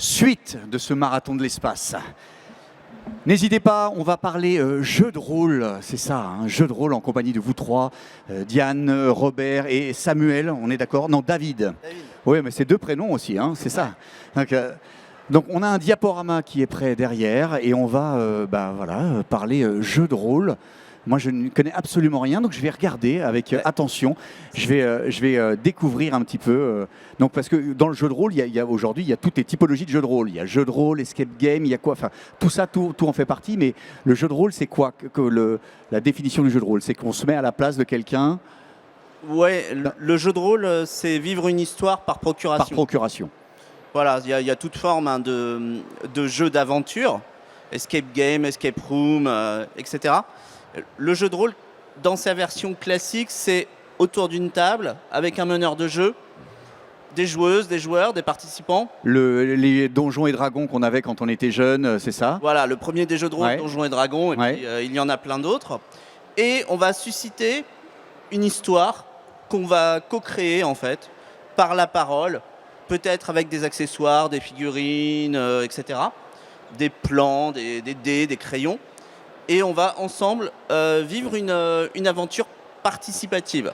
suite de ce marathon de l'espace. N'hésitez pas, on va parler jeu de rôle, c'est ça, un jeu de rôle en compagnie de vous trois, Diane, Robert et Samuel, on est d'accord? Non, David. Oui, mais c'est deux prénoms aussi, hein, c'est ça. Donc on a un diaporama qui est prêt derrière et on va parler jeu de rôle. Moi, je ne connais absolument rien, donc je vais regarder avec attention. Je vais découvrir un petit peu. Donc, parce que dans le jeu de rôle, aujourd'hui, il y a toutes les typologies de jeux de rôle. Il y a jeu de rôle, escape game, il y a quoi? Enfin, tout ça, tout en fait partie. Mais le jeu de rôle, c'est quoi la définition du jeu de rôle? C'est qu'on se met à la place de quelqu'un. Ouais, le jeu de rôle, c'est vivre une histoire par procuration. Par procuration. Voilà, il y a toute forme de jeu d'aventure, escape game, escape room, etc. Le jeu de rôle, dans sa version classique, c'est autour d'une table avec un meneur de jeu, des joueuses, des joueurs, des participants. Les Donjons et Dragons qu'on avait quand on était jeune, c'est ça? Voilà, le premier des jeux de rôle, Ouais. Donjons et Dragons, et Ouais. puis il y en a plein d'autres. Et on va susciter une histoire qu'on va co-créer en fait par la parole, peut-être avec des accessoires, des figurines, etc. Des plans, des dés, des crayons. Et on va ensemble vivre une aventure participative.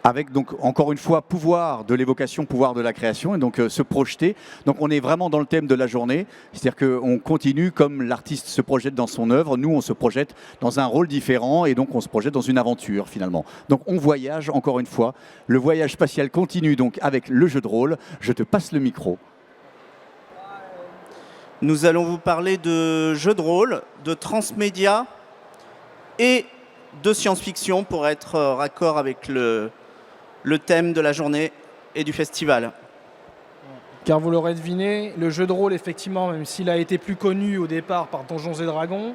Avec donc encore une fois pouvoir de l'évocation, pouvoir de la création et donc se projeter. Donc on est vraiment dans le thème de la journée, c'est-à-dire qu'on continue comme l'artiste se projette dans son œuvre, nous on se projette dans un rôle différent et donc on se projette dans une aventure finalement. Donc on voyage encore une fois, le voyage spatial continue donc avec le jeu de rôle. Je te passe le micro. Nous allons vous parler de jeux de rôle, de transmédia et de science-fiction pour être raccord avec le thème de la journée et du festival. Car vous l'aurez deviné, le jeu de rôle, effectivement, même s'il a été plus connu au départ par Donjons et Dragons,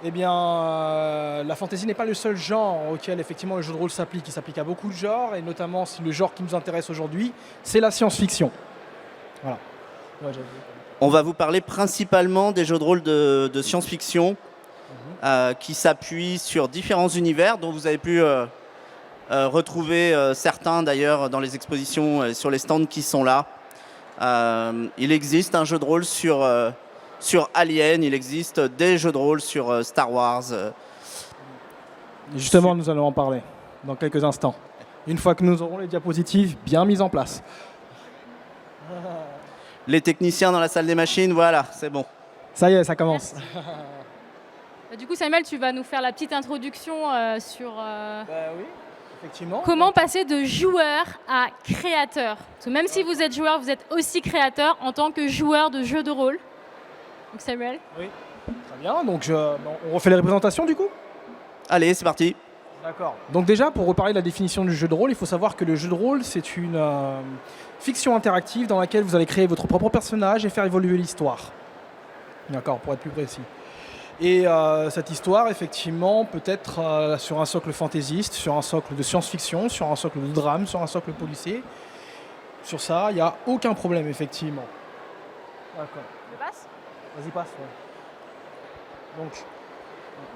eh bien, la fantasy n'est pas le seul genre auquel effectivement le jeu de rôle s'applique. Il s'applique à beaucoup de genres, et notamment si le genre qui nous intéresse aujourd'hui, c'est la science-fiction. Voilà. Ouais, on va vous parler principalement des jeux de rôle de science-fiction qui s'appuient sur différents univers dont vous avez pu retrouver certains d'ailleurs dans les expositions sur les stands qui sont là. Il existe un jeu de rôle sur Alien, il existe des jeux de rôle sur Star Wars. Justement, nous allons en parler dans quelques instants. Une fois que nous aurons les diapositives bien mises en place. Les techniciens dans la salle des machines, voilà, c'est bon. Ça y est, ça commence. Du coup, Samuel, tu vas nous faire la petite introduction sur Oui, effectivement. comment passer de joueur à créateur. Parce que même si vous êtes joueur, vous êtes aussi créateur en tant que joueur de jeux de rôle. Donc Samuel. Oui, très bien. Donc on refait les représentations du coup? Allez, c'est parti. D'accord. Donc déjà, pour reparler de la définition du jeu de rôle, il faut savoir que le jeu de rôle, c'est une fiction interactive dans laquelle vous allez créer votre propre personnage et faire évoluer l'histoire. D'accord, pour être plus précis. Et cette histoire, effectivement, peut être sur un socle fantaisiste, sur un socle de science-fiction, sur un socle de drame, sur un socle policier. Sur ça, il n'y a aucun problème, effectivement. D'accord. Je passe ? Vas-y, passe. Ouais. Donc,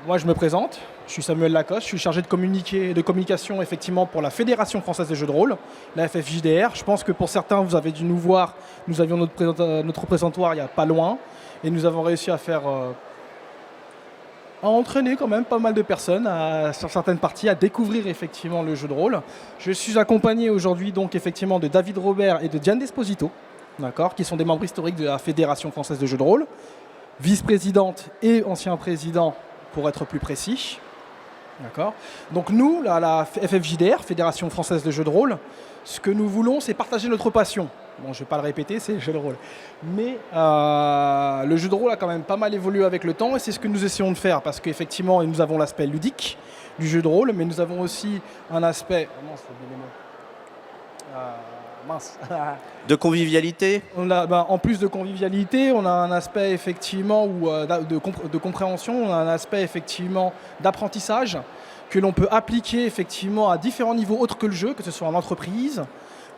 moi, je me présente. Je suis Samuel Lacoste. Je suis chargé de communication, effectivement, pour la Fédération française des jeux de rôle, la FFJDR. Je pense que pour certains, vous avez dû nous voir. Nous avions notre présentoir il n'y a pas loin. Et nous avons réussi à faire... à entraîner quand même pas mal de personnes sur certaines parties à découvrir effectivement le jeu de rôle. Je suis accompagné aujourd'hui donc effectivement de David Robert et de Diane Desposito, d'accord, qui sont des membres historiques de la Fédération française de jeux de rôle, vice-présidente et ancien président pour être plus précis. D'accord. Donc nous, la FFJDR, Fédération française de jeux de rôle, ce que nous voulons, c'est partager notre passion. Bon, je ne vais pas le répéter, c'est le jeu de rôle. Mais le jeu de rôle a quand même pas mal évolué avec le temps et c'est ce que nous essayons de faire parce qu'effectivement, nous avons l'aspect ludique du jeu de rôle, mais nous avons aussi un aspect... De convivialité. En plus de convivialité, on a un aspect effectivement de compréhension, on a un aspect effectivement d'apprentissage que l'on peut appliquer effectivement à différents niveaux autres que le jeu, que ce soit en entreprise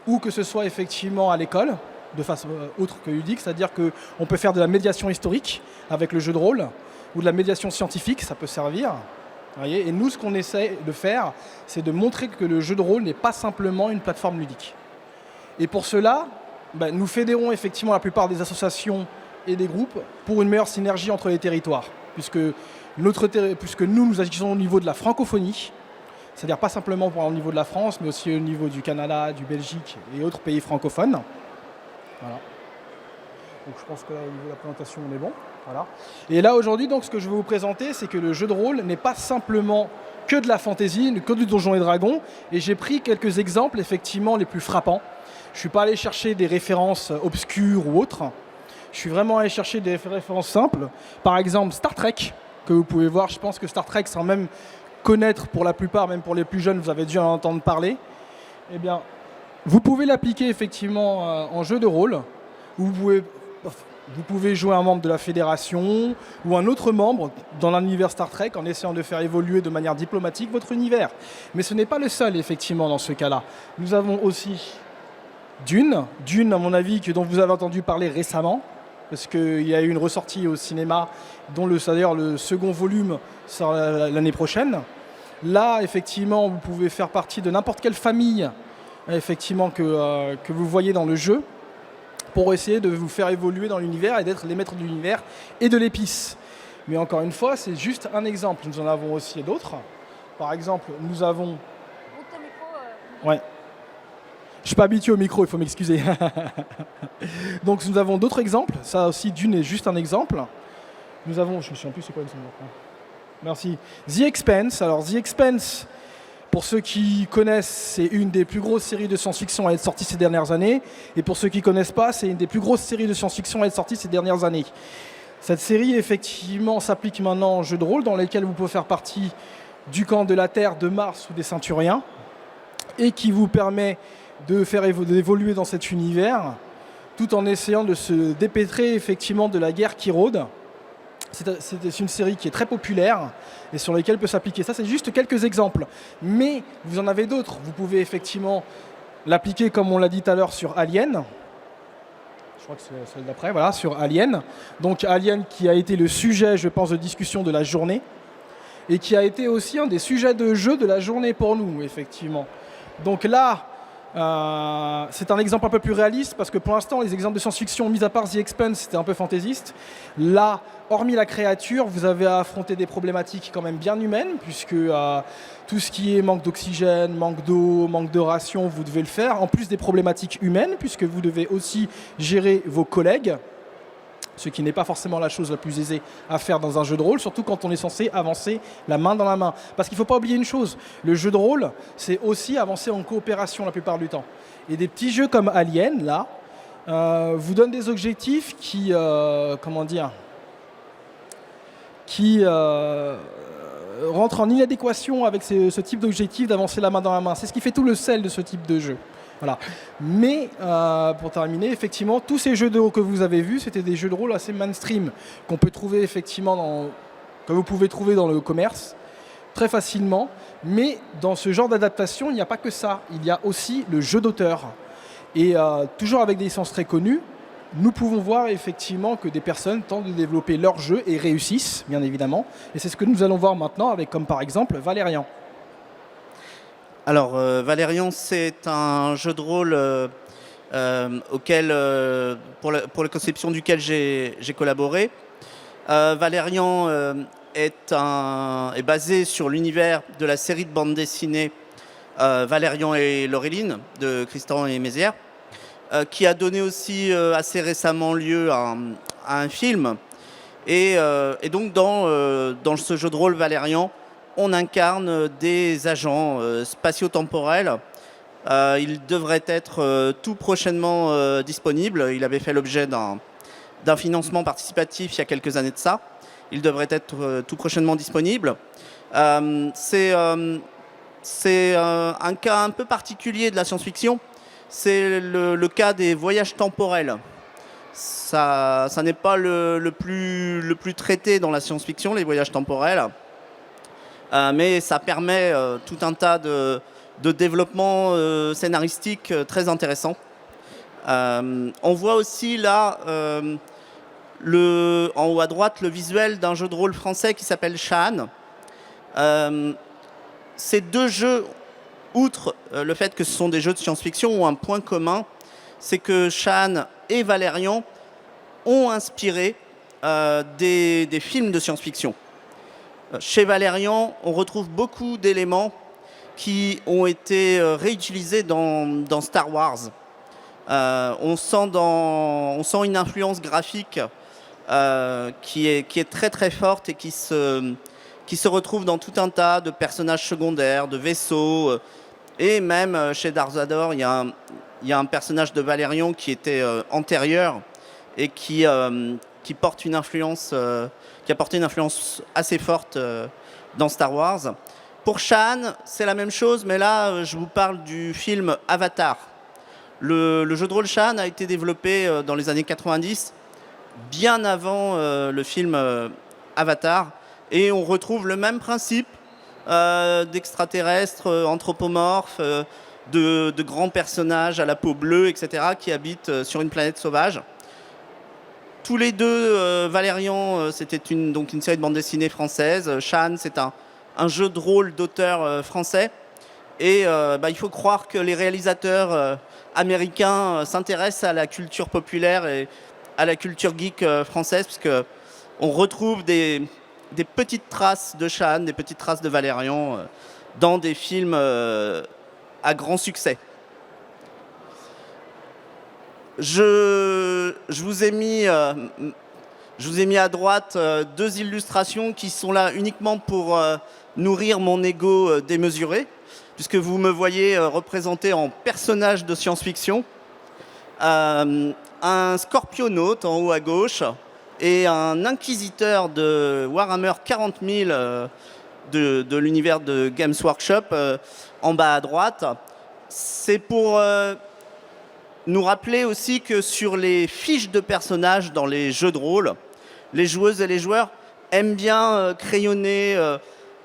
ou que ce soit effectivement à l'école, de façon autre que ludique, c'est-à-dire qu'on peut faire de la médiation historique avec le jeu de rôle ou de la médiation scientifique, ça peut servir. Voyez, et nous, ce qu'on essaie de faire, c'est de montrer que le jeu de rôle n'est pas simplement une plateforme ludique. Et pour cela, nous fédérons effectivement la plupart des associations et des groupes pour une meilleure synergie entre les territoires, puisque nous agissons au niveau de la francophonie, c'est-à-dire pas simplement au niveau de la France, mais aussi au niveau du Canada, du Belgique et autres pays francophones. Voilà. Donc je pense que là, au niveau de la présentation, on est bon. Voilà. Et là, aujourd'hui, donc, ce que je vais vous présenter, c'est que le jeu de rôle n'est pas simplement que de la fantasy, que du Donjons et Dragons, et j'ai pris quelques exemples, effectivement, les plus frappants. Je ne suis pas allé chercher des références obscures ou autres. Je suis vraiment allé chercher des références simples. Par exemple, Star Trek, que vous pouvez voir. Je pense que Star Trek, sans même connaître pour la plupart, même pour les plus jeunes, vous avez dû en entendre parler. Eh bien, vous pouvez l'appliquer effectivement en jeu de rôle. Vous pouvez jouer un membre de la Fédération ou un autre membre dans l'univers Star Trek en essayant de faire évoluer de manière diplomatique votre univers. Mais ce n'est pas le seul, effectivement, dans ce cas-là. Nous avons aussi Dune, à mon avis, dont vous avez entendu parler récemment, parce qu'il y a eu une ressortie au cinéma, dont d'ailleurs le second volume sort l'année prochaine. Là, effectivement, vous pouvez faire partie de n'importe quelle famille effectivement, que vous voyez dans le jeu, pour essayer de vous faire évoluer dans l'univers et d'être les maîtres de l'univers et de l'épice. Mais encore une fois, c'est juste un exemple. Nous en avons aussi d'autres. Par exemple, nous avons... Ouais. Je ne suis pas habitué au micro, il faut m'excuser. Donc nous avons d'autres exemples. Ça aussi, Dune est juste un exemple. Nous avons... Je me souviens plus c'est quoi le nom. Merci. The Expanse. Alors The Expanse, pour ceux qui connaissent, c'est une des plus grosses séries de science-fiction à être sortie ces dernières années. Et pour ceux qui ne connaissent pas, c'est une des plus grosses séries de science-fiction à être sortie ces dernières années. Cette série, effectivement, s'applique maintenant en jeu de rôle, dans lesquels vous pouvez faire partie du camp de la Terre, de Mars ou des Ceinturiens, et qui vous permet de faire évoluer dans cet univers, tout en essayant de se dépêtrer effectivement de la guerre qui rôde. C'est une série qui est très populaire et sur laquelle peut s'appliquer. Ça, c'est juste quelques exemples. Mais vous en avez d'autres. Vous pouvez effectivement l'appliquer, comme on l'a dit tout à l'heure, sur Alien. Je crois que c'est celle d'après, voilà, sur Alien. Donc Alien qui a été le sujet, je pense, de discussion de la journée et qui a été aussi un des sujets de jeu de la journée pour nous, effectivement. Donc là, c'est un exemple un peu plus réaliste parce que pour l'instant, les exemples de science-fiction, mis à part The Expanse, c'était un peu fantaisiste. Là, hormis la créature, vous avez à affronter des problématiques quand même bien humaines puisque tout ce qui est manque d'oxygène, manque d'eau, manque de ration, vous devez le faire. En plus des problématiques humaines puisque vous devez aussi gérer vos collègues, ce qui n'est pas forcément la chose la plus aisée à faire dans un jeu de rôle, surtout quand on est censé avancer la main dans la main. Parce qu'il ne faut pas oublier une chose, le jeu de rôle, c'est aussi avancer en coopération la plupart du temps. Et des petits jeux comme Alien, là, vous donnent des objectifs qui rentrent en inadéquation avec ce type d'objectif d'avancer la main dans la main. C'est ce qui fait tout le sel de ce type de jeu. Voilà. Mais pour terminer, effectivement, tous ces jeux de rôle que vous avez vus, c'était des jeux de rôle assez mainstream qu'on peut trouver effectivement que vous pouvez trouver dans le commerce très facilement. Mais dans ce genre d'adaptation, il n'y a pas que ça. Il y a aussi le jeu d'auteur. Et toujours avec des licences très connues, nous pouvons voir effectivement que des personnes tentent de développer leur jeu et réussissent, bien évidemment. Et c'est ce que nous allons voir maintenant avec, comme par exemple, Valérian. Alors, Valérian, c'est un jeu de rôle pour la conception duquel j'ai collaboré. Valérian est basé sur l'univers de la série de bande dessinée Valérian et Laureline de Christian et Mézières, qui a donné aussi assez récemment lieu à un film. Et donc, dans ce jeu de rôle Valérian, on incarne des agents spatio-temporels. Il devrait être tout prochainement disponible. Il avait fait l'objet d'un financement participatif il y a quelques années de ça. Il devrait être tout prochainement disponible. C'est un cas un peu particulier de la science-fiction. C'est le cas des voyages temporels. Ça n'est pas le plus traité dans la science-fiction, les voyages temporels. Mais ça permet tout un tas de développements scénaristiques très intéressants. On voit aussi là, en haut à droite, le visuel d'un jeu de rôle français qui s'appelle Shaan. Ces deux jeux, outre le fait que ce sont des jeux de science-fiction, ont un point commun, c'est que Shan et Valérian ont inspiré des films de science-fiction. Chez Valérian, on retrouve beaucoup d'éléments qui ont été réutilisés dans Star Wars. On sent une influence graphique qui est très très forte et qui se retrouve dans tout un tas de personnages secondaires, de vaisseaux. Et même chez Dark Vador, il y a un personnage de Valérian qui était antérieur et qui porte une influence, qui a porté une influence assez forte dans Star Wars. Pour Shan, c'est la même chose, mais là, je vous parle du film Avatar. Le jeu de rôle Shan a été développé dans les années 90, bien avant le film Avatar, et on retrouve le même principe d'extraterrestres anthropomorphes, de grands personnages à la peau bleue, etc., qui habitent sur une planète sauvage. Tous les deux, Valérian, c'était donc une série de bande dessinée française. Shan, c'est un jeu de rôle d'auteur français. Et il faut croire que les réalisateurs américains s'intéressent à la culture populaire et à la culture geek française, puisqu'on retrouve des petites traces de Shan, des petites traces de Valérian dans des films à grand succès. Je vous ai mis à droite deux illustrations qui sont là uniquement pour nourrir mon ego démesuré, puisque vous me voyez représenté en personnage de science-fiction, un scorpionaute en haut à gauche et un inquisiteur de Warhammer 40 000 de l'univers de Games Workshop en bas à droite. C'est pour nous rappeler aussi que sur les fiches de personnages dans les jeux de rôle, les joueuses et les joueurs aiment bien crayonner,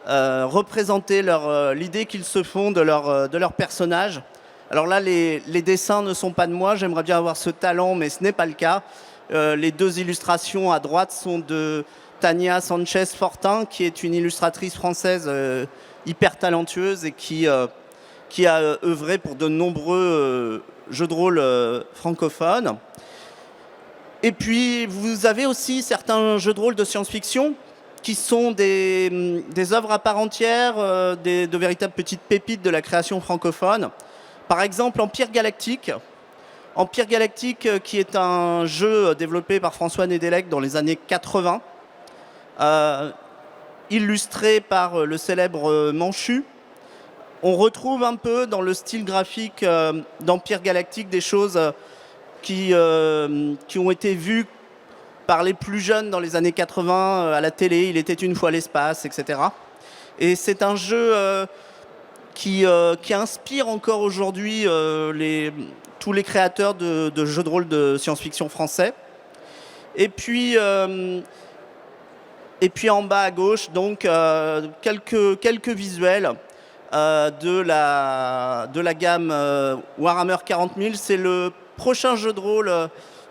représenter l'idée qu'ils se font de leur personnage. Alors là, les dessins ne sont pas de moi, j'aimerais bien avoir ce talent, mais ce n'est pas le cas. Les deux illustrations à droite sont de Tania Sanchez-Fortin, qui est une illustratrice française hyper talentueuse et qui a œuvré pour de nombreux jeux de rôle francophones. Et puis, vous avez aussi certains jeux de rôle de science-fiction qui sont des œuvres à part entière, de véritables petites pépites de la création francophone. Par exemple, Empire Galactique. Empire Galactique, qui est un jeu développé par François Nedelec dans les années 80, illustré par le célèbre Manchu. On retrouve un peu dans le style graphique d'Empire Galactique des choses qui ont été vues par les plus jeunes dans les années 80 à la télé. Il était une fois l'espace, etc. Et c'est un jeu qui inspire encore aujourd'hui tous les créateurs de jeux de rôle de science-fiction français. Et puis en bas à gauche, donc quelques visuels de la gamme Warhammer 40 000. C'est le prochain jeu de rôle.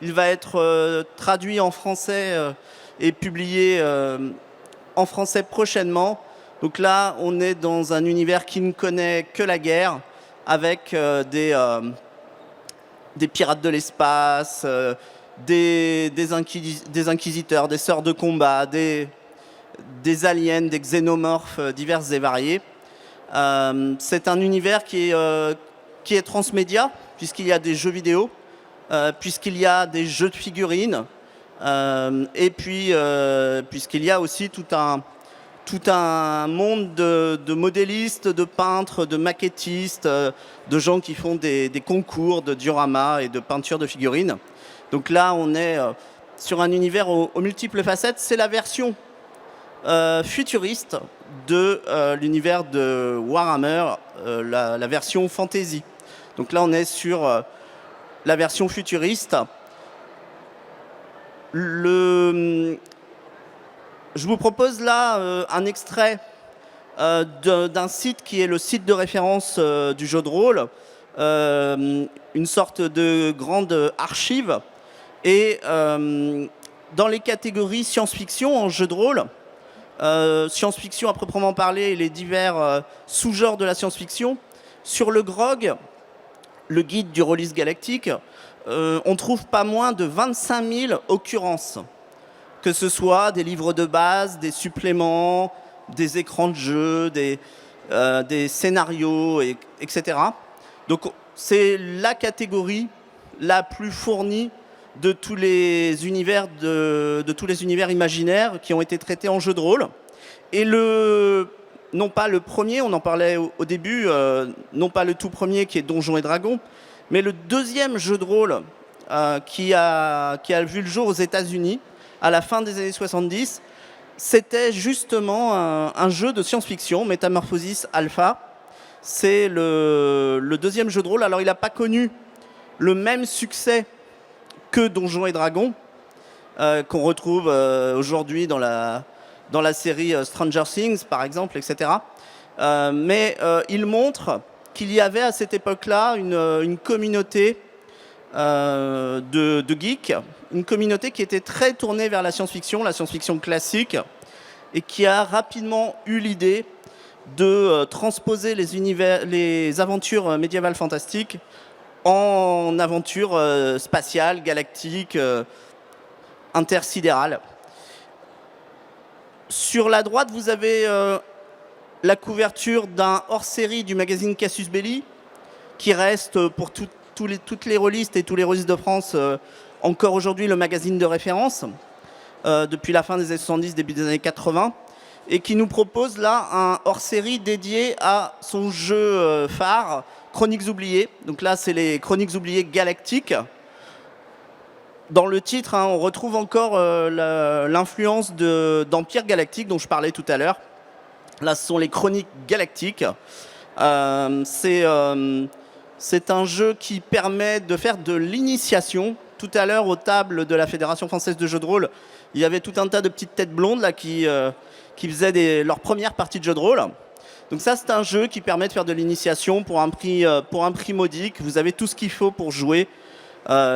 Il va être traduit en français et publié en français prochainement. Donc là, on est dans un univers qui ne connaît que la guerre, avec des pirates de l'espace, des inquisiteurs, des sœurs de combat, des aliens, des xénomorphes divers et variés. C'est un univers qui est transmédia, puisqu'il y a des jeux vidéo, puisqu'il y a des jeux de figurines, et puis puisqu'il y a aussi tout un monde de modélistes, de peintres, de maquettistes, de gens qui font des concours de diorama et de peinture de figurines. Donc là, on est sur un univers aux multiples facettes. C'est la version futuriste de l'univers de Warhammer, la version fantasy. Donc là, on est sur la version futuriste. Je vous propose là un extrait d'un site qui est le site de référence du jeu de rôle, une sorte de grande archive. Et dans les catégories science-fiction en jeu de rôle, science-fiction à proprement parler et les divers sous-genres de la science-fiction, sur le GROG, le guide du rôliste galactique, on trouve pas moins de 25 000 occurrences, que ce soit des livres de base, des suppléments, des écrans de jeu, des scénarios, etc. Donc c'est la catégorie la plus fournie de tous les univers, de tous les univers imaginaires qui ont été traités en jeu de rôle. Et non pas le premier, on en parlait au début, non pas le tout premier qui est Donjons et Dragons, mais le deuxième jeu de rôle qui a vu le jour aux États-Unis à la fin des années 70, c'était justement un jeu de science-fiction, Metamorphosis Alpha. C'est le deuxième jeu de rôle. Alors il n'a pas connu le même succès que Donjons et Dragons, qu'on retrouve aujourd'hui dans la série Stranger Things, par exemple, etc. Mais il montre qu'il y avait à cette époque-là une communauté de geeks, une communauté qui était très tournée vers la science-fiction classique, et qui a rapidement eu l'idée de transposer les aventures médiévales fantastiques en aventures spatiales, galactiques, intersidérales. Sur la droite, vous avez la couverture d'un hors-série du magazine Casus Belli, qui reste pour toutes les rôlistes et tous les rôlistes de France encore aujourd'hui le magazine de référence, depuis la fin des années 70, début des années 80, et qui nous propose là un hors-série dédié à son jeu phare, Chroniques oubliées. Donc là, c'est les Chroniques oubliées galactiques. Dans le titre, on retrouve encore l'influence d'Empire Galactique dont je parlais tout à l'heure. Là, ce sont les Chroniques galactiques. C'est un jeu qui permet de faire de l'initiation. Tout à l'heure, aux tables de la Fédération française de jeux de rôle, il y avait tout un tas de petites têtes blondes là, qui faisaient leur première partie de jeu de rôle. Donc ça, c'est un jeu qui permet de faire de l'initiation pour un prix modique. Vous avez tout ce qu'il faut pour jouer.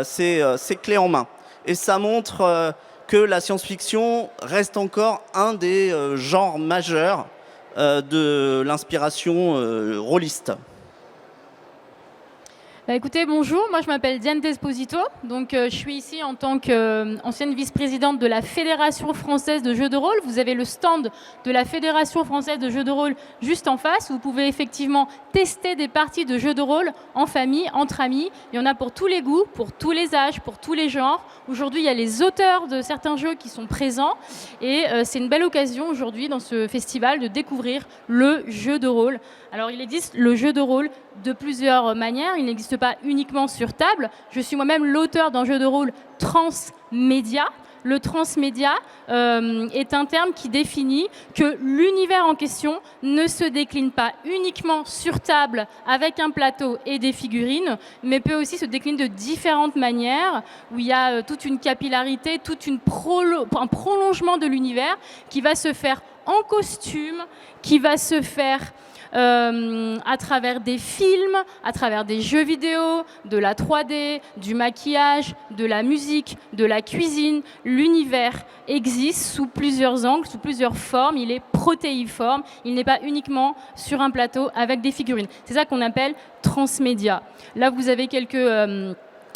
C'est clé en main. Et ça montre que la science-fiction reste encore un des genres majeurs de l'inspiration rôliste. Bah écoutez, bonjour, moi je m'appelle Diane Desposito, donc je suis ici en tant qu'ancienne vice-présidente de la Fédération française de jeux de rôle. Vous avez le stand de la Fédération française de jeux de rôle juste en face. Vous pouvez effectivement tester des parties de jeux de rôle en famille, entre amis. Il y en a pour tous les goûts, pour tous les âges, pour tous les genres. Aujourd'hui, il y a les auteurs de certains jeux qui sont présents et c'est une belle occasion aujourd'hui dans ce festival de découvrir le jeu de rôle. Alors il existe le jeu de rôle de plusieurs manières, il n'existe pas uniquement sur table. Je suis moi-même l'auteur d'un jeu de rôle transmédia. Le transmédia est un terme qui définit que l'univers en question ne se décline pas uniquement sur table avec un plateau et des figurines, mais peut aussi se décliner de différentes manières, où il y a toute une capillarité, un prolongement de l'univers qui va se faire en costume, qui va se faire à travers des films, à travers des jeux vidéo, de la 3D, du maquillage, de la musique, de la cuisine. L'univers existe sous plusieurs angles, sous plusieurs formes. Il est protéiforme. Il n'est pas uniquement sur un plateau avec des figurines. C'est ça qu'on appelle transmédia. Là, vous avez quelques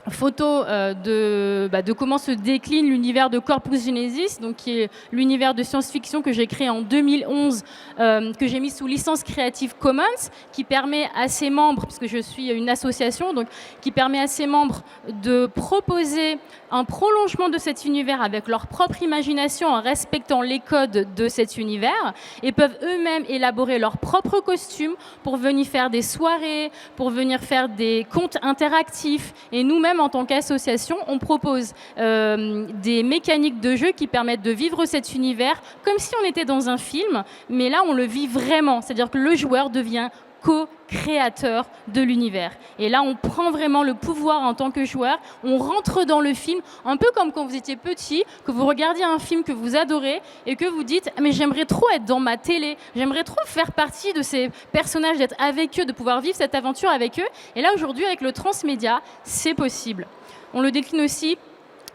photo de comment se décline l'univers de Corpus Genesis, donc qui est l'univers de science-fiction que j'ai créé en 2011, que j'ai mis sous licence Creative Commons, qui permet à ses membres, puisque je suis une association, donc qui permet à ses membres de proposer un prolongement de cet univers avec leur propre imagination en respectant les codes de cet univers, et peuvent eux-mêmes élaborer leurs propres costumes pour venir faire des soirées, pour venir faire des contes interactifs. Et nous-mêmes, en tant qu'association, on propose des mécaniques de jeu qui permettent de vivre cet univers comme si on était dans un film, mais là, on le vit vraiment. C'est-à-dire que le joueur devient co-créateur de l'univers. Et là, on prend vraiment le pouvoir en tant que joueur, on rentre dans le film, un peu comme quand vous étiez petit, que vous regardiez un film que vous adorez et que vous dites « mais j'aimerais trop être dans ma télé, j'aimerais trop faire partie de ces personnages, d'être avec eux, de pouvoir vivre cette aventure avec eux ». Et là, aujourd'hui, avec le transmédia, c'est possible. On le décline aussi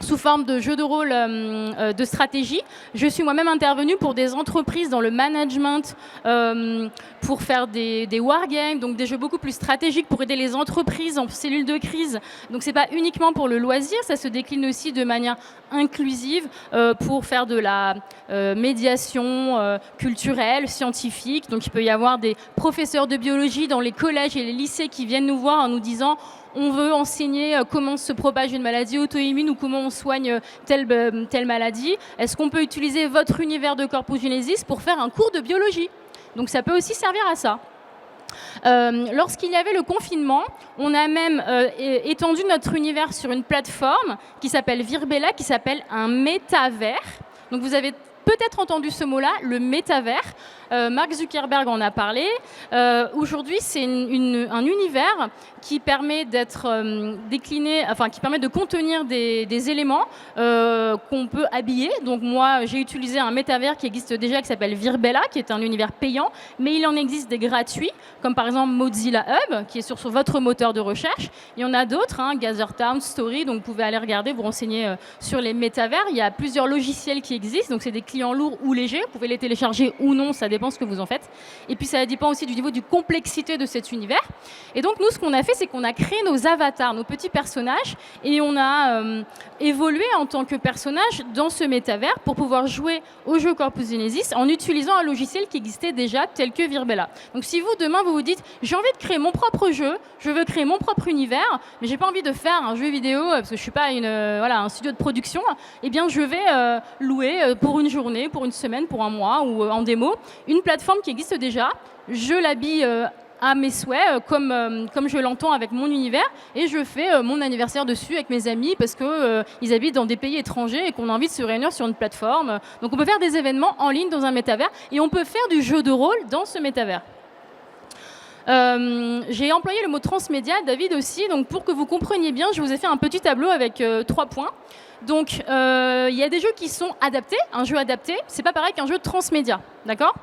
sous forme de jeux de rôle de stratégie. Je suis moi-même intervenue pour des entreprises dans le management, pour faire des wargames, donc des jeux beaucoup plus stratégiques pour aider les entreprises en cellule de crise. Donc c'est pas uniquement pour le loisir, ça se décline aussi de manière inclusive pour faire de la médiation culturelle, scientifique. Donc il peut y avoir des professeurs de biologie dans les collèges et les lycées qui viennent nous voir en nous disant on veut enseigner comment se propage une maladie auto-immune ou comment on soigne telle maladie. Est-ce qu'on peut utiliser votre univers de Corpus Genesis pour faire un cours de biologie? Donc ça peut aussi servir à ça. Lorsqu'il y avait le confinement, on a même étendu notre univers sur une plateforme qui s'appelle Virbela, qui s'appelle un métavers. Donc vous avez peut-être entendu ce mot-là, le métavers. Mark Zuckerberg en a parlé. Aujourd'hui, c'est un univers qui permet d'être décliné, enfin qui permet de contenir des éléments qu'on peut habiller. Donc moi, j'ai utilisé un métavers qui existe déjà, qui s'appelle Virbela, qui est un univers payant, mais il en existe des gratuits, comme par exemple Mozilla Hub, qui est sur votre moteur de recherche. Il y en a d'autres, Gathertown, Story, donc vous pouvez aller regarder, vous renseigner sur les métavers. Il y a plusieurs logiciels qui existent, donc c'est des clients lourds ou légers. Vous pouvez les télécharger ou non, ça dépend ce que vous en faites. Et puis ça dépend aussi du niveau de complexité de cet univers. Et donc nous, ce qu'on a fait, c'est qu'on a créé nos avatars, nos petits personnages, et on a évolué en tant que personnage dans ce métavers pour pouvoir jouer au jeu Corpus Genesis en utilisant un logiciel qui existait déjà, tel que Virbela. Donc si vous, demain, vous vous dites « j'ai envie de créer mon propre jeu, je veux créer mon propre univers, mais j'ai pas envie de faire un jeu vidéo parce que je suis pas un studio de production », eh bien je vais louer pour une journée, pour une semaine, pour un mois ou en démo, une plateforme qui existe déjà. Je l'habille à mes souhaits, comme je l'entends avec mon univers, et je fais mon anniversaire dessus avec mes amis parce qu'ils habitent dans des pays étrangers et qu'on a envie de se réunir sur une plateforme. Donc on peut faire des événements en ligne dans un métavers et on peut faire du jeu de rôle dans ce métavers. J'ai employé le mot transmédia, David aussi, donc pour que vous compreniez bien, je vous ai fait un petit tableau avec 3 points. Donc, il y a des jeux qui sont adaptés. Un jeu adapté, c'est pas pareil qu'un jeu transmédia, d'accord?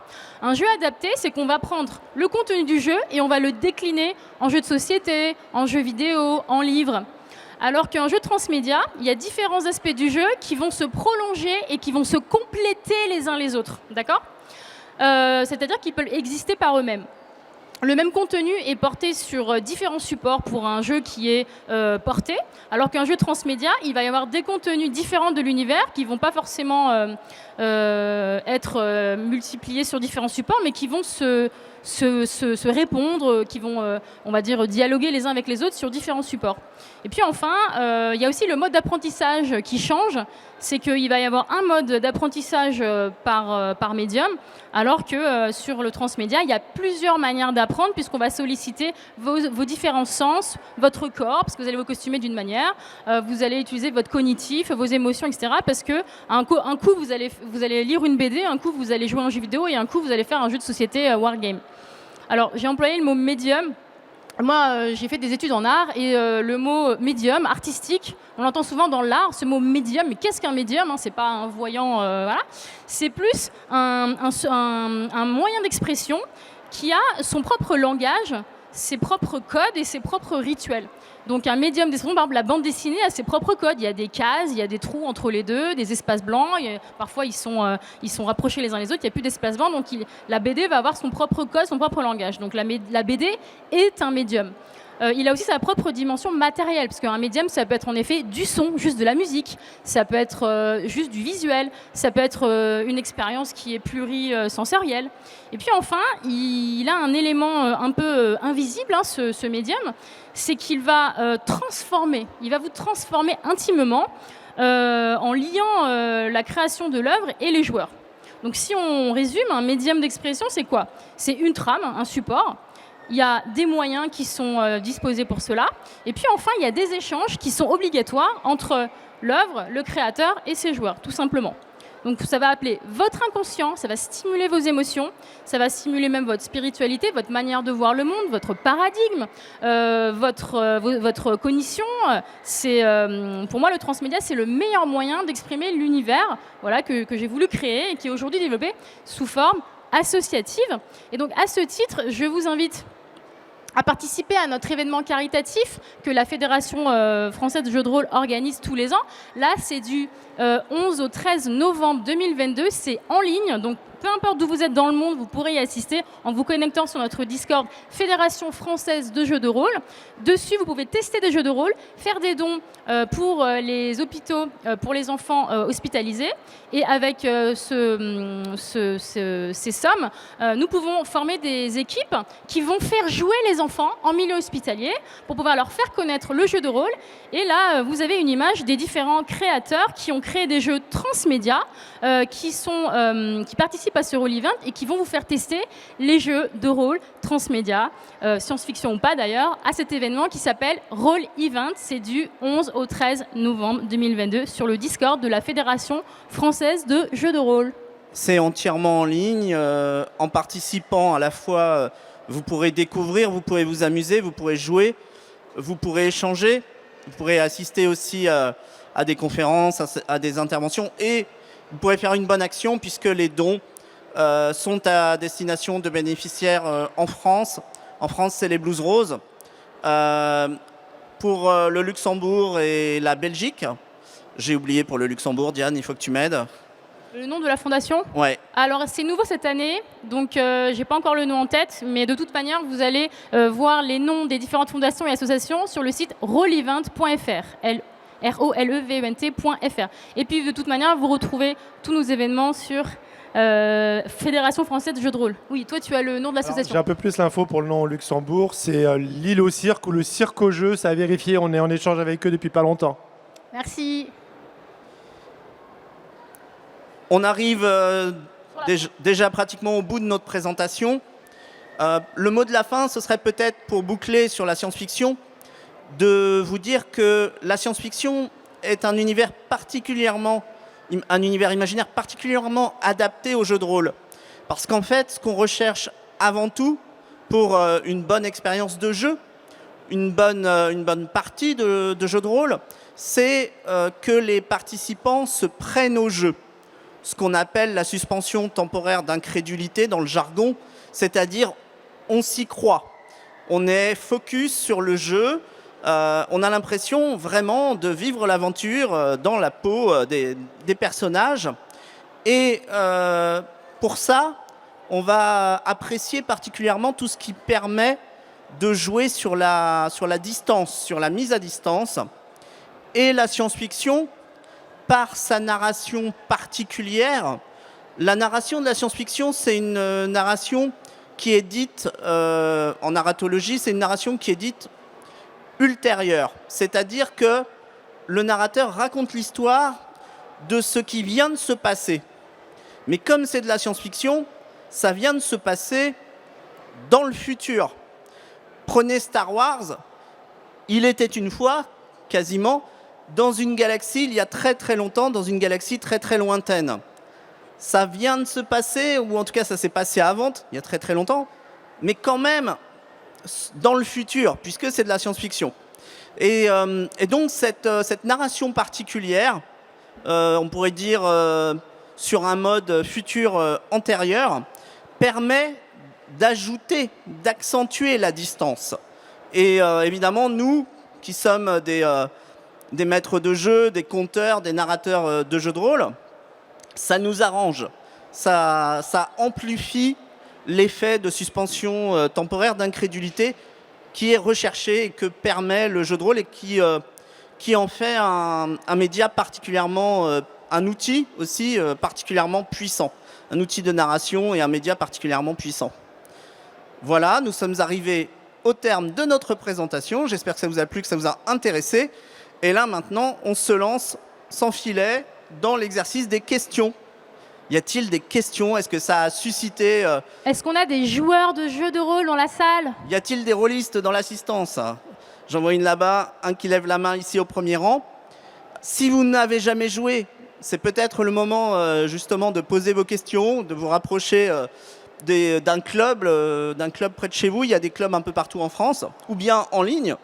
Un jeu adapté, c'est qu'on va prendre le contenu du jeu et on va le décliner en jeu de société, en jeu vidéo, en livre. Alors qu'un jeu transmédia, il y a différents aspects du jeu qui vont se prolonger et qui vont se compléter les uns les autres, d'accord? C'est-à-dire qu'ils peuvent exister par eux-mêmes. Le même contenu est porté sur différents supports pour un jeu qui est porté, alors qu'un jeu transmédia, il va y avoir des contenus différents de l'univers qui ne vont pas forcément être multipliés sur différents supports, mais qui vont se répondre, qui vont, on va dire, dialoguer les uns avec les autres sur différents supports. Et puis enfin, il y a aussi le mode d'apprentissage qui change, c'est qu'il va y avoir un mode d'apprentissage par médium, alors que sur le transmédia, il y a plusieurs manières d'apprendre, puisqu'on va solliciter vos différents sens, votre corps, parce que vous allez vous costumer d'une manière, vous allez utiliser votre cognitif, vos émotions, etc. Parce que un coup, vous allez lire une BD, un coup, vous allez jouer à un jeu vidéo, et un coup, vous allez faire un jeu de société wargame. Alors, j'ai employé le mot médium. Moi, j'ai fait des études en art et le mot médium, artistique, on l'entend souvent dans l'art, ce mot médium. Mais qu'est-ce qu'un médium, C'est pas un voyant, voilà. C'est plus un moyen d'expression qui a son propre langage, ses propres codes et ses propres rituels. Donc un médium d'expression, par exemple la bande dessinée a ses propres codes. Il y a des cases, il y a des trous entre les deux, des espaces blancs. Parfois ils sont rapprochés les uns les autres, il n'y a plus d'espace blanc. Donc la BD va avoir son propre code, son propre langage. Donc la BD est un médium. Il a aussi sa propre dimension matérielle, parce qu'un médium, ça peut être en effet du son, juste de la musique, ça peut être juste du visuel, ça peut être une expérience qui est plurisensorielle. Et puis enfin, il a un élément un peu invisible, ce médium, c'est qu'il va il va vous transformer intimement en liant la création de l'œuvre et les joueurs. Donc si on résume, un médium d'expression, c'est quoi? C'est une trame, un support. Il y a des moyens qui sont disposés pour cela. Et puis enfin, il y a des échanges qui sont obligatoires entre l'œuvre, le créateur et ses joueurs, tout simplement. Donc ça va appeler votre inconscient, ça va stimuler vos émotions, ça va stimuler même votre spiritualité, votre manière de voir le monde, votre paradigme, votre cognition. Pour moi, le transmédia, c'est le meilleur moyen d'exprimer l'univers, voilà, que j'ai voulu créer et qui est aujourd'hui développé sous forme associative. Et donc à ce titre, je vous invite à participer à notre événement caritatif que la Fédération française de jeux de rôle organise tous les ans. Là, c'est du 11 au 13 novembre 2022. C'est en ligne, donc peu importe d'où vous êtes dans le monde, vous pourrez y assister en vous connectant sur notre Discord Fédération française de jeux de rôle. Dessus, vous pouvez tester des jeux de rôle, faire des dons pour les hôpitaux, pour les enfants hospitalisés. Et avec ces sommes, nous pouvons former des équipes qui vont faire jouer les enfants en milieu hospitalier pour pouvoir leur faire connaître le jeu de rôle. Et là, vous avez une image des différents créateurs qui ont créé des jeux transmédia qui participent à ce Roll Event et qui vont vous faire tester les jeux de rôle transmédia, science-fiction ou pas d'ailleurs, à cet événement qui s'appelle Roll Event. C'est du 11 au 13 novembre 2022 sur le Discord de la Fédération française de jeux de rôle. C'est entièrement en ligne. En participant, à la fois, vous pourrez découvrir, vous pourrez vous amuser, vous pourrez jouer, vous pourrez échanger, vous pourrez assister aussi à des conférences, à des interventions, et vous pourrez faire une bonne action puisque les dons sont à destination de bénéficiaires en France. En France, c'est les Blues Roses. Pour le Luxembourg et la Belgique, j'ai oublié pour le Luxembourg, Diane, il faut que tu m'aides. Le nom de la fondation ? Ouais. Alors, c'est nouveau cette année, donc j'ai pas encore le nom en tête, mais de toute manière, vous allez voir les noms des différentes fondations et associations sur le site rollevent.fr, ROLEVENT.fr. Et puis, de toute manière, vous retrouvez tous nos événements sur Fédération française de jeux de rôle. Oui, toi, tu as le nom de l'association. J'ai un peu plus l'info pour le nom au Luxembourg. C'est l'île au cirque ou le cirque au jeu. Ça a vérifié, on est en échange avec eux depuis pas longtemps. Merci. On arrive déjà pratiquement au bout de notre présentation. Le mot de la fin, ce serait peut-être pour boucler sur la science-fiction, de vous dire que la science-fiction est un univers imaginaire particulièrement adapté aux jeux de rôle. Parce qu'en fait, ce qu'on recherche avant tout pour une bonne expérience de jeu, une bonne partie de jeu de rôle, c'est que les participants se prennent au jeu. Ce qu'on appelle la suspension temporaire d'incrédulité dans le jargon, c'est-à-dire on s'y croit. On est focus sur le jeu, on a l'impression vraiment de vivre l'aventure dans la peau des personnages. Et pour ça, on va apprécier particulièrement tout ce qui permet de jouer sur la distance, sur la mise à distance. Et la science-fiction, par sa narration particulière, la narration de la science-fiction, c'est une narration qui est dite, en narratologie, c'est une narration qui est dite ultérieure. C'est-à-dire que le narrateur raconte l'histoire de ce qui vient de se passer. Mais comme c'est de la science-fiction, ça vient de se passer dans le futur. Prenez Star Wars, il était une fois, quasiment, dans une galaxie, il y a très très longtemps, dans une galaxie très très lointaine. Ça vient de se passer, ou en tout cas ça s'est passé avant, il y a très très longtemps, mais quand même dans le futur, puisque c'est de la science-fiction. Et donc cette narration particulière, on pourrait dire sur un mode futur antérieur, permet d'ajouter, d'accentuer la distance. Et évidemment, nous qui sommes des maîtres de jeu, des conteurs, des narrateurs de jeux de rôle, ça nous arrange. Ça amplifie l'effet de suspension temporaire d'incrédulité qui est recherché et que permet le jeu de rôle et qui en fait un média particulièrement, un outil aussi particulièrement puissant. Un outil de narration et un média particulièrement puissant. Voilà, nous sommes arrivés au terme de notre présentation. J'espère que ça vous a plu, que ça vous a intéressé. Et là, maintenant, on se lance sans filet dans l'exercice des questions. Y a-t-il des questions? Est-ce que ça a suscité... Est-ce qu'on a des joueurs de jeux de rôle dans la salle? Y a-t-il des rôlistes dans l'assistance? J'en vois une là-bas, un qui lève la main ici au premier rang. Si vous n'avez jamais joué, c'est peut-être le moment justement de poser vos questions, de vous rapprocher d'un club près de chez vous. Il y a des clubs un peu partout en France, ou bien en ligne.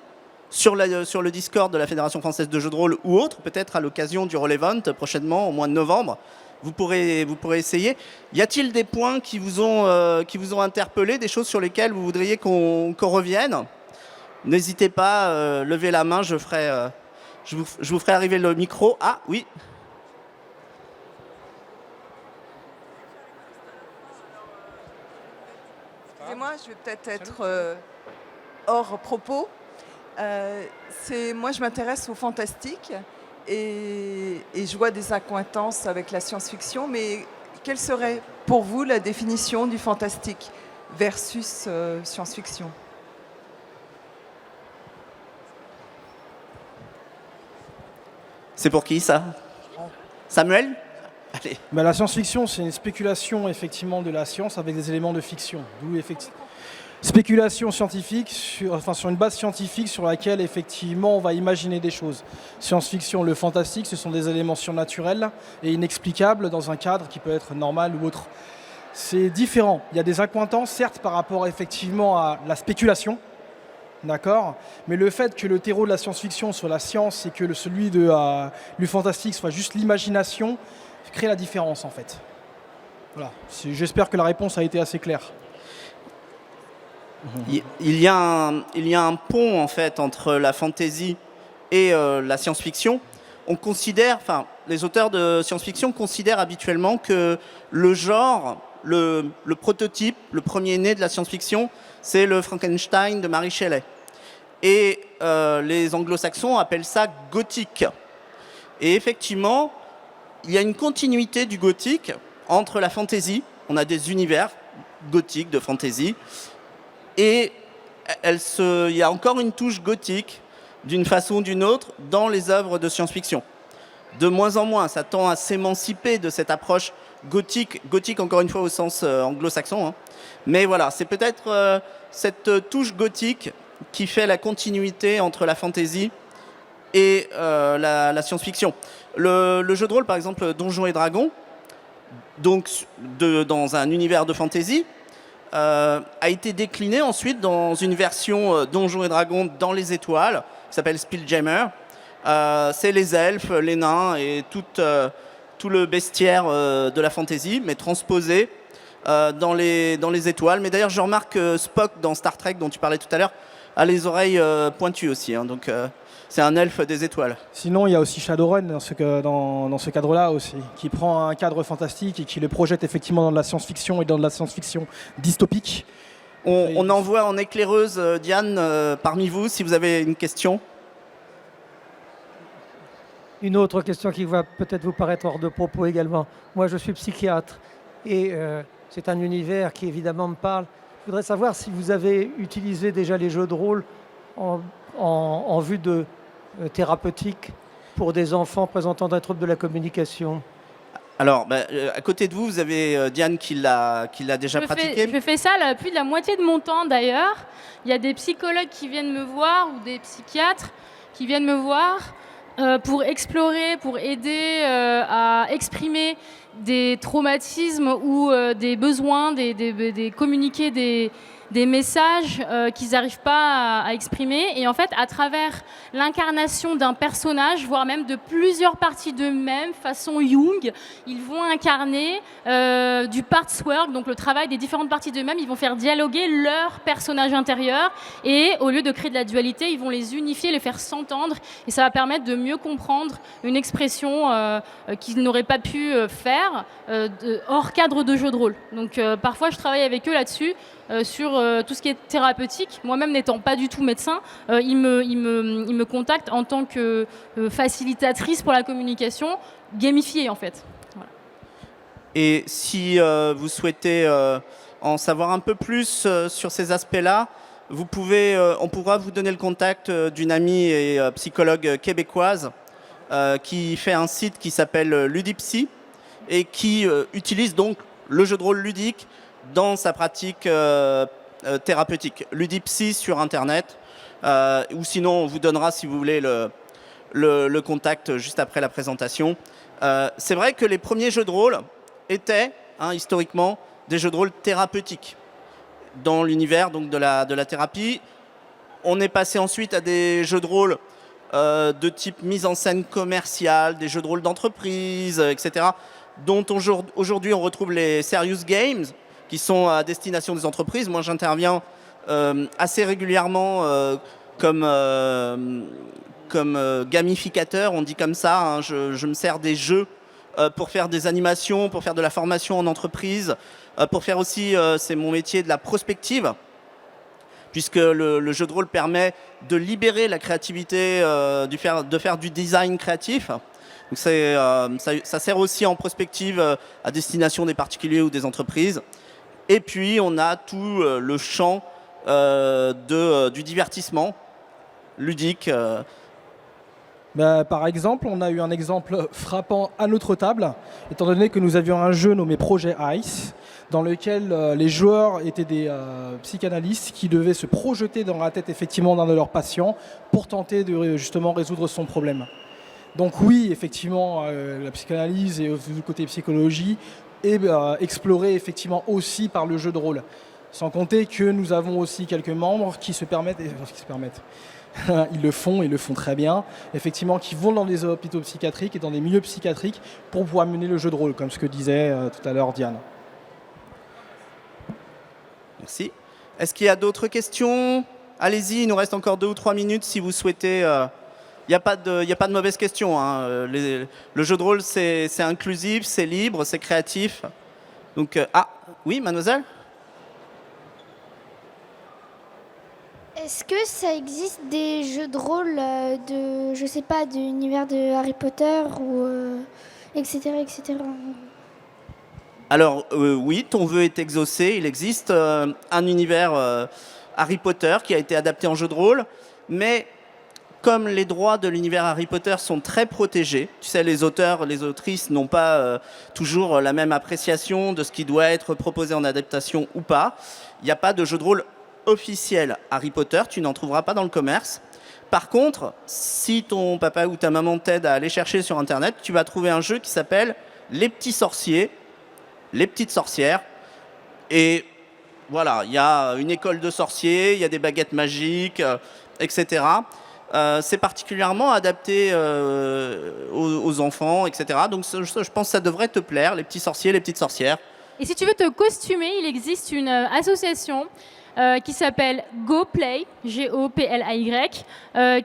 Sur le Discord de la Fédération française de jeux de rôle ou autre, peut-être à l'occasion du Roll Event prochainement au mois de novembre. vous pourrez essayer. Y a-t-il des points qui vous ont interpellé, des choses sur lesquelles vous voudriez qu'on revienne? N'hésitez pas, levez la main, je vous ferai arriver le micro. Ah oui. Excusez-moi, je vais peut-être être hors propos. Moi, je m'intéresse au fantastique et je vois des accointances avec la science-fiction, mais quelle serait pour vous la définition du fantastique versus science-fiction? C'est pour qui ça? Samuel? Allez. Bah, la science-fiction, c'est une spéculation effectivement de la science avec des éléments de fiction. D'où spéculation scientifique sur une base scientifique sur laquelle effectivement on va imaginer des choses. Science-fiction, le fantastique, ce sont des éléments surnaturels et inexplicables dans un cadre qui peut être normal ou autre. C'est différent. Il y a des accointances, certes, par rapport effectivement à la spéculation, d'accord, mais le fait que le terreau de la science-fiction soit la science et que celui du fantastique soit juste l'imagination crée la différence en fait. Voilà. J'espère que la réponse a été assez claire. Il y a un pont en fait entre la fantasy et la science-fiction. On considère, enfin, les auteurs de science-fiction considèrent habituellement que le genre, le prototype, le premier né de la science-fiction, c'est le Frankenstein de Mary Shelley. Et les anglo-saxons appellent ça gothique. Et effectivement, il y a une continuité du gothique entre la fantasy, on a des univers gothiques de fantasy, et il y a encore une touche gothique, d'une façon ou d'une autre, dans les œuvres de science-fiction. De moins en moins, ça tend à s'émanciper de cette approche gothique encore une fois au sens anglo-saxon. Hein. Mais voilà, c'est peut-être cette touche gothique qui fait la continuité entre la fantasy et la science-fiction. Le jeu de rôle, par exemple, Donjons et Dragons, donc dans un univers de fantasy, a été décliné ensuite dans une version Donjons et Dragons dans les étoiles, qui s'appelle Spelljammer. C'est les elfes, les nains et tout le bestiaire de la fantasy, mais transposé dans les étoiles. Mais d'ailleurs, je remarque que Spock dans Star Trek, dont tu parlais tout à l'heure, a les oreilles pointues aussi. Hein, donc c'est un elfe des étoiles. Sinon, il y a aussi Shadowrun dans ce cadre-là aussi, qui prend un cadre fantastique et qui le projette effectivement dans de la science-fiction et dans de la science-fiction dystopique. On envoie en éclaireuse Diane parmi vous, si vous avez une question. Une autre question qui va peut-être vous paraître hors de propos également. Moi, je suis psychiatre et c'est un univers qui évidemment me parle. Je voudrais savoir si vous avez utilisé déjà les jeux de rôle en vue de thérapeutique pour des enfants présentant des troubles de la communication. Alors, à côté de vous, vous avez Diane qui l'a déjà pratiqué. Je fais ça plus de la moitié de mon temps d'ailleurs. Il y a des psychologues qui viennent me voir ou des psychiatres qui viennent me voir pour explorer, pour aider à exprimer des traumatismes ou des besoins, communiquer des messages qu'ils n'arrivent pas à exprimer. Et en fait, à travers l'incarnation d'un personnage, voire même de plusieurs parties d'eux-mêmes, façon Jung, ils vont incarner du parts work, donc le travail des différentes parties d'eux-mêmes. Ils vont faire dialoguer leur personnage intérieur et au lieu de créer de la dualité, ils vont les unifier, les faire s'entendre. Et ça va permettre de mieux comprendre une expression qu'ils n'auraient pas pu faire hors cadre de jeu de rôle. Donc parfois, je travaille avec eux là-dessus. Sur tout ce qui est thérapeutique. Moi-même n'étant pas du tout médecin, ils me contactent en tant que facilitatrice pour la communication, gamifiée en fait. Voilà. Et si vous souhaitez en savoir un peu plus sur ces aspects-là, on pourra vous donner le contact d'une amie et psychologue québécoise qui fait un site qui s'appelle Ludipsy et qui utilise donc le jeu de rôle ludique dans sa pratique thérapeutique. Ludipsy sur Internet, ou sinon on vous donnera, si vous voulez, le contact juste après la présentation. C'est vrai que les premiers jeux de rôle étaient, historiquement, des jeux de rôle thérapeutiques dans l'univers donc de la thérapie. On est passé ensuite à des jeux de rôle de type mise en scène commerciale, des jeux de rôle d'entreprise, etc., dont aujourd'hui on retrouve les serious games, qui sont à destination des entreprises. Moi, j'interviens assez régulièrement comme gamificateur, on dit comme ça. Hein. Je me sers des jeux pour faire des animations, pour faire de la formation en entreprise, pour faire aussi, c'est mon métier, de la prospective, puisque le jeu de rôle permet de libérer la créativité, de faire du design créatif. Donc ça sert aussi en prospective à destination des particuliers ou des entreprises. Et puis on a tout le champ du divertissement ludique. Par exemple, on a eu un exemple frappant à notre table, étant donné que nous avions un jeu nommé Projet Ice, dans lequel les joueurs étaient des psychanalystes qui devaient se projeter dans la tête effectivement d'un de leurs patients pour tenter de justement résoudre son problème. Donc oui, effectivement, la psychanalyse et du côté psychologie est explorée effectivement aussi par le jeu de rôle. Sans compter que nous avons aussi quelques membres qui se permettent, ils le font très bien, effectivement, qui vont dans des hôpitaux psychiatriques et dans des milieux psychiatriques pour pouvoir mener le jeu de rôle, comme ce que disait tout à l'heure Diane. Merci. Est-ce qu'il y a d'autres questions? Allez-y, il nous reste encore 2 ou 3 minutes si vous souhaitez. Il n'y a pas de mauvaise question. Hein. Le jeu de rôle, c'est inclusif, c'est libre, c'est créatif. Donc, oui, mademoiselle? Est-ce que ça existe des jeux de rôle je sais pas, de l'univers de Harry Potter ou etc. Alors oui, ton vœu est exaucé. Il existe un univers Harry Potter qui a été adapté en jeu de rôle, mais comme les droits de l'univers Harry Potter sont très protégés, tu sais, les auteurs, les autrices n'ont pas toujours la même appréciation de ce qui doit être proposé en adaptation ou pas. Il n'y a pas de jeu de rôle officiel Harry Potter, tu n'en trouveras pas dans le commerce. Par contre, si ton papa ou ta maman t'aide à aller chercher sur Internet, tu vas trouver un jeu qui s'appelle Les Petits Sorciers, Les Petites Sorcières. Et voilà, il y a une école de sorciers, il y a des baguettes magiques, etc. C'est particulièrement adapté aux enfants, etc. Donc je pense que ça devrait te plaire, Les Petits Sorciers, Les Petites Sorcières. Et si tu veux te costumer, il existe une association qui s'appelle GoPlay, G-O-P-L-A-Y,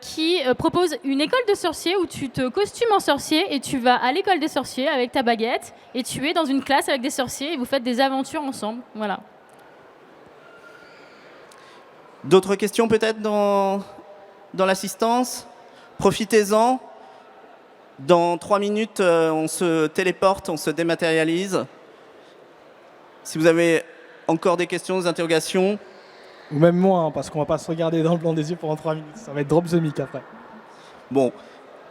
qui propose une école de sorciers où tu te costumes en sorcier et tu vas à l'école des sorciers avec ta baguette et tu es dans une classe avec des sorciers et vous faites des aventures ensemble. Voilà. D'autres questions peut-être dans l'assistance? Profitez-en. Dans 3 minutes, on se téléporte, on se dématérialise. Si vous avez encore des questions, des interrogations. Ou même moins, parce qu'on va pas se regarder dans le blanc des yeux pendant 3 minutes. Ça va être drop the mic après. Bon.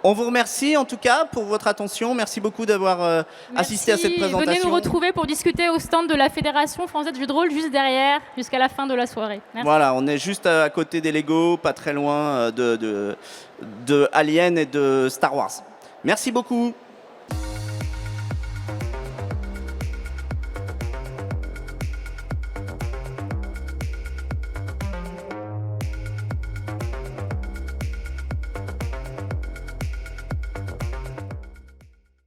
On vous remercie en tout cas pour votre attention. Merci beaucoup d'avoir assisté à cette présentation. Venez nous retrouver pour discuter au stand de la Fédération française de jeux de rôle juste derrière, jusqu'à la fin de la soirée. Merci. Voilà, on est juste à côté des Lego, pas très loin de Alien et de Star Wars. Merci beaucoup.